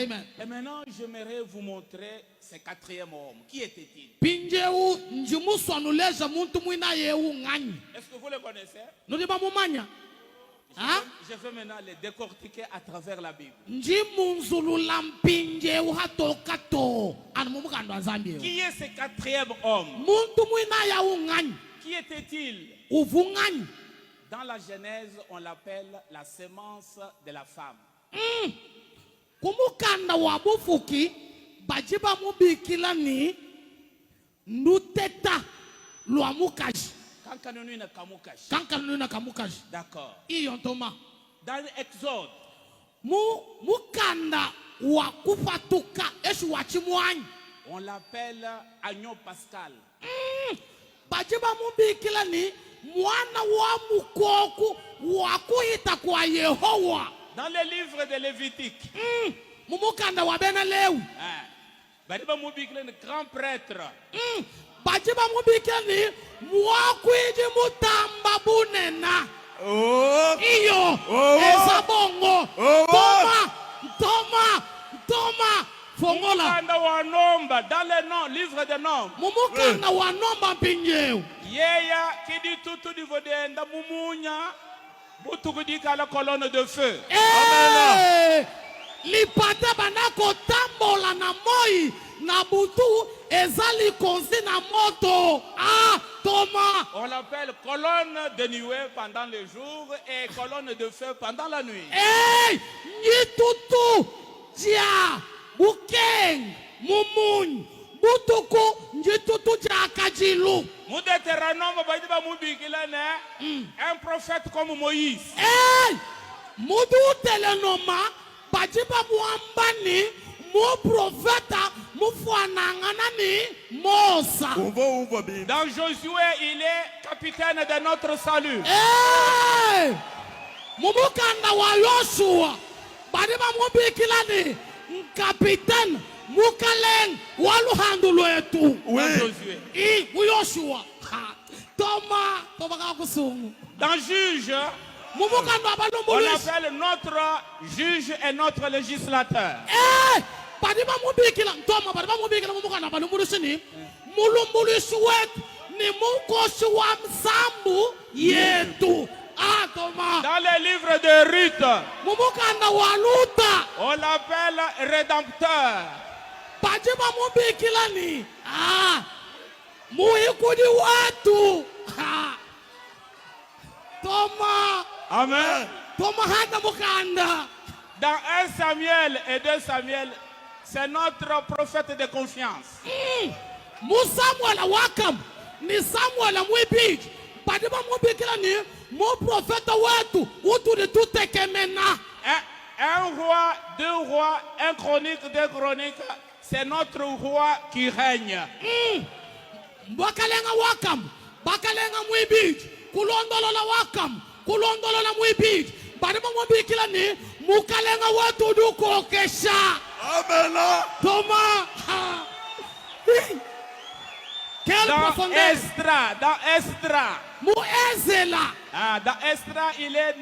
Amen. Et maintenant, j'aimerais vous montrer ce quatrième homme. Qui était-il? Est-ce que vous le connaissez? Hein? Je vais maintenant les décortiquer à travers la Bible. Qui est ce quatrième homme? Qui était-il? Dans la Genèse, on l'appelle la sémence de la femme. Kumukanda wabufuki bajiba mubikila ni nuteta luamukaji. Kankanunu na kamukaji. D'accord. Iyontoma. Dans l'Exode, mukanda wakufatuka esu wachimuanyi. On l'appelle agneau pascal. Bajiba mubikila ni mwana wa mukoku wakuita kwa Yehowa. Dans le livre de Lévitique, mumukanda wa Benelewi. Badiba mubikile ni grand prêtre. Bajiba mubikile ni mwakwiji mutamba bunena. Iyo ezabongo. Toma fongola. Mumukanda wa nomba dans le nom, livre de nom. Mumukanda wa nomba pinjeu. Yeya kidi tutu divodenda mumunya. Butukudika la colonne de feu. Amen. Lipata banako tambola na moi na butu ezali konzi na moto. Thomas. On l'appelle colonne de nuée pendant le jour et colonne de feu pendant la nuit. Nyitutu dia bukeng mumun butuku nyitutu dia kajilu. Un prophète comme Moïse. Mudu telenoma bajiba muambani mu prophète mufuananganani Mosa. Dans Josué, il est capitaine de notre salut. Mumukanda wa Yoshua bajiba mubikilani capitaine mukaleng waluhandulu etu. Josué. Yoshua. Dans Juge, on l'appelle notre juge et notre législateur. Dans les livres de Ruth, on l'appelle rédempteur. Amen. Dans 1 Samuel et 2 Samuel, c'est notre prophète de confiance. Un roi, deux rois, un chronique, deux chroniques, c'est notre roi qui règne. Bakalenga wakam, bakalenga mwibij, kulondolola wakam, kulondolola mwibij. Badema mwibikila ni mukalenga watu duko kesha. Amen. Thomas. Dans Esdra, dans Esdra. Muezela. Dans Esdra, il est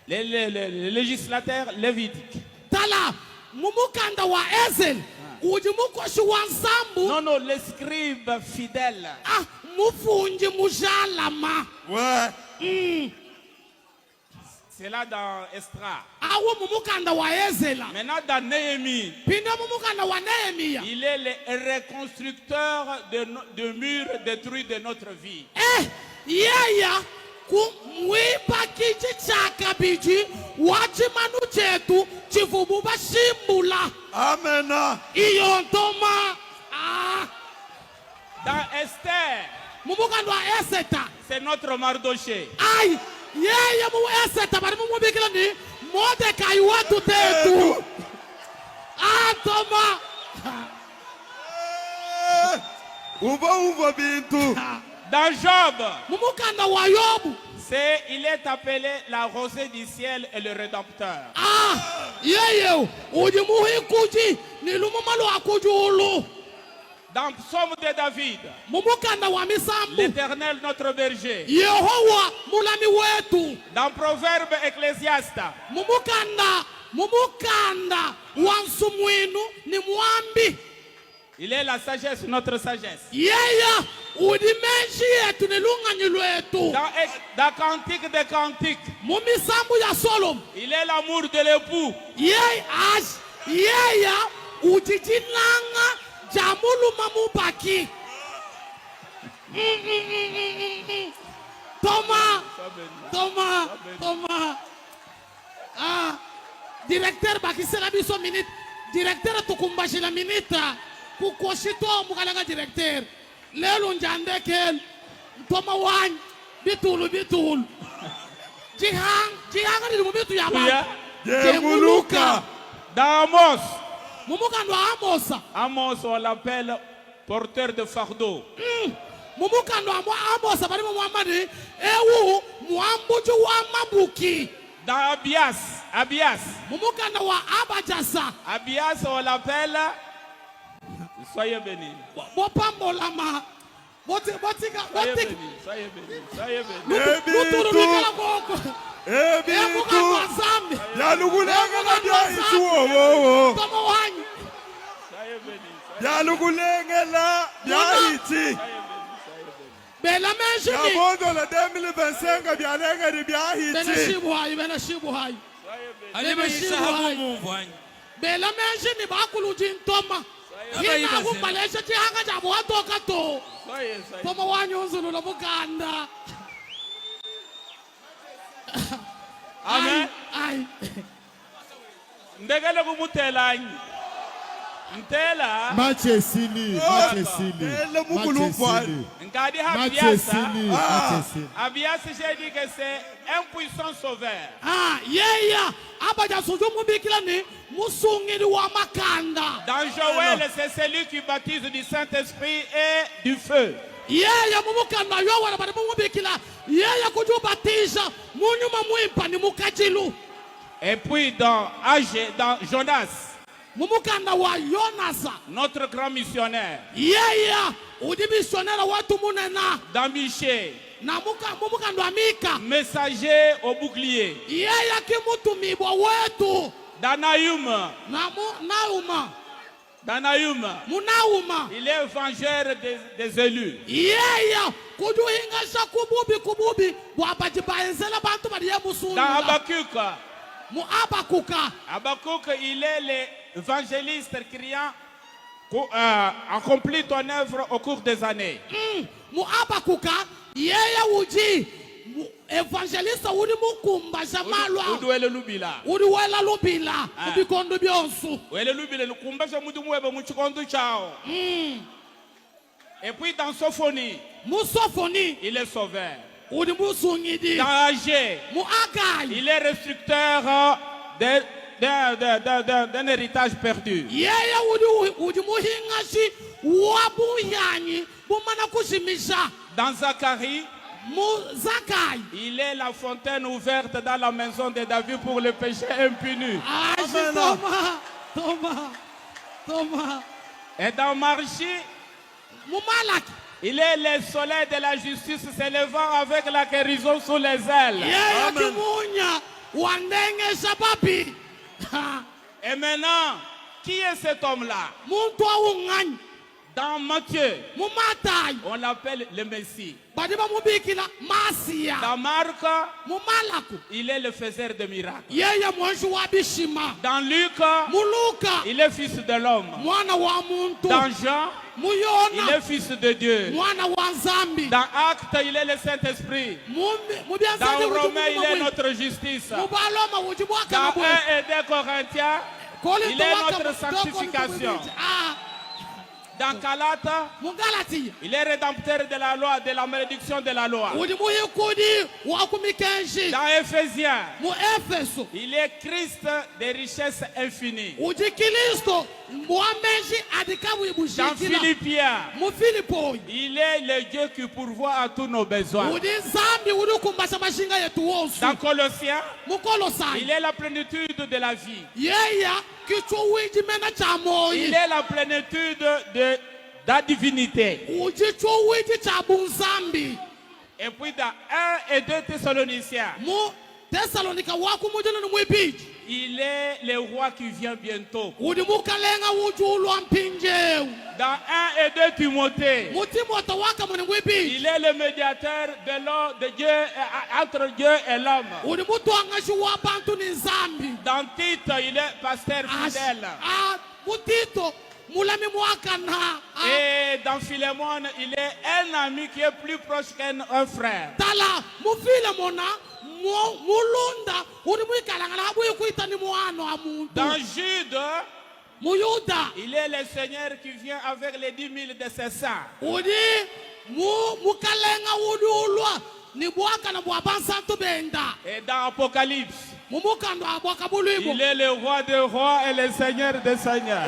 le législateur lévitique. Tala, mumukanda wa Ezel. Non, les scribes fidèles. Ouais. C'est là dans Esdra. Maintenant dans Néhémie, il est le reconstructeur de murs détruits de notre vie. Amen. Dans Esther, c'est notre Mardoché. Dans Job, il est appelé la rosée du ciel et le rédempteur. Dans Psaume de David, l'Éternel notre berger. Dans Proverbe Ecclésiaste, mumukanda wansumwinu ni mwambi. Il est la sagesse, notre sagesse. Yeya udimenshi yetu ni lunganyi lwetu. Dans Cantique des Cantiques, mumisambu ya Solomon, il est l'amour de l'époux. Yeya ujijinanga jamuluma mubaki. Toma. Directeur bakisela biso minute. Directeur tukumbashi la minute. Kukoshito mukalanga directeur. Lelo njandekel. Toma wany. Bitulu. Jihang ni mubitu yaba. Jemuluka. D'Amos. Mumukando Amos. Amos, on l'appelle porteur de fardeau. Mumukando Amos bari Muhammad ewu muambuju wa mabuki. Dans Abias. Mumukando wa Abajasa. Abias, on l'appelle. Soyez bénis. Bopambolama. Soyez bénis. Bela menshi ya bodo la 2025 byalenga byahiti bena shibuhayi bela menshi ni bakuluji ntoma yina kubalesha tihanga jabo watoka to toma wanyunzulu la buganda. Amen. Ai. Ndegele kumutela Ntela. Machesili. Ngadi Abias, j'ai dit que c'est un puissant sauveur. Dans Joël, c'est celui qui baptise du Saint-Esprit et du feu. Et puis dans Jonas, notre grand missionnaire. Dans Michée, messager au bouclier. Dans Naïm, il est vengeur des élus. Dans Habakkuk, il est l'évangéliste criant accomplis ton œuvre au cours des années. Evangelista uri mukumba jamalwa uduwele lubila ubikondo byonsu wele lubila lukumbasha mutu muwebe muchikondo chao. Et puis dans Sophonie, il est sauveur. Dans Agé, il est restricteur d'un héritage perdu. Dans Zacharie, il est la fontaine ouverte dans la maison de David pour le péché impuni. Et dans Marchi, il est le soleil de la justice s'élevant avec la guérison sous les ailes. Et maintenant, qui est cet homme-là? Dans Matthieu, on l'appelle le Messie. Dans Marc, il est le faiseur de miracles. Dans Luc, il est fils de l'homme. Dans Jean, il est fils de Dieu. Dans Actes, il est le Saint-Esprit. Dans Romains, il est notre justice. Dans 1 et 2 Corinthiens, il est notre sanctification. Dans Galate, il est rédempteur de la loi, de la malédiction de la loi. Dans Éphésiens, il est Christ des richesses infinies. Dans Philippiens, il est le Dieu qui pourvoit à tous nos besoins. Dans Colossiens, il est la plénitude de la vie. Il est la plénitude de la divinité. Et puis dans 1 et 2 Thessaloniciens, Il est le roi qui vient bientôt. Dans 1 et 2 Timothée, il est le médiateur de Dieu, entre Dieu et l'homme. Dans Tite, il est pasteur fidèle. Et dans Philémon, il est un ami qui est plus proche qu'un frère. Dans Jude, il est le Seigneur qui vient avec les 10 000 de ses saints. Et dans Apocalypse, il est le roi des rois et le Seigneur des seigneurs.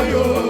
Yo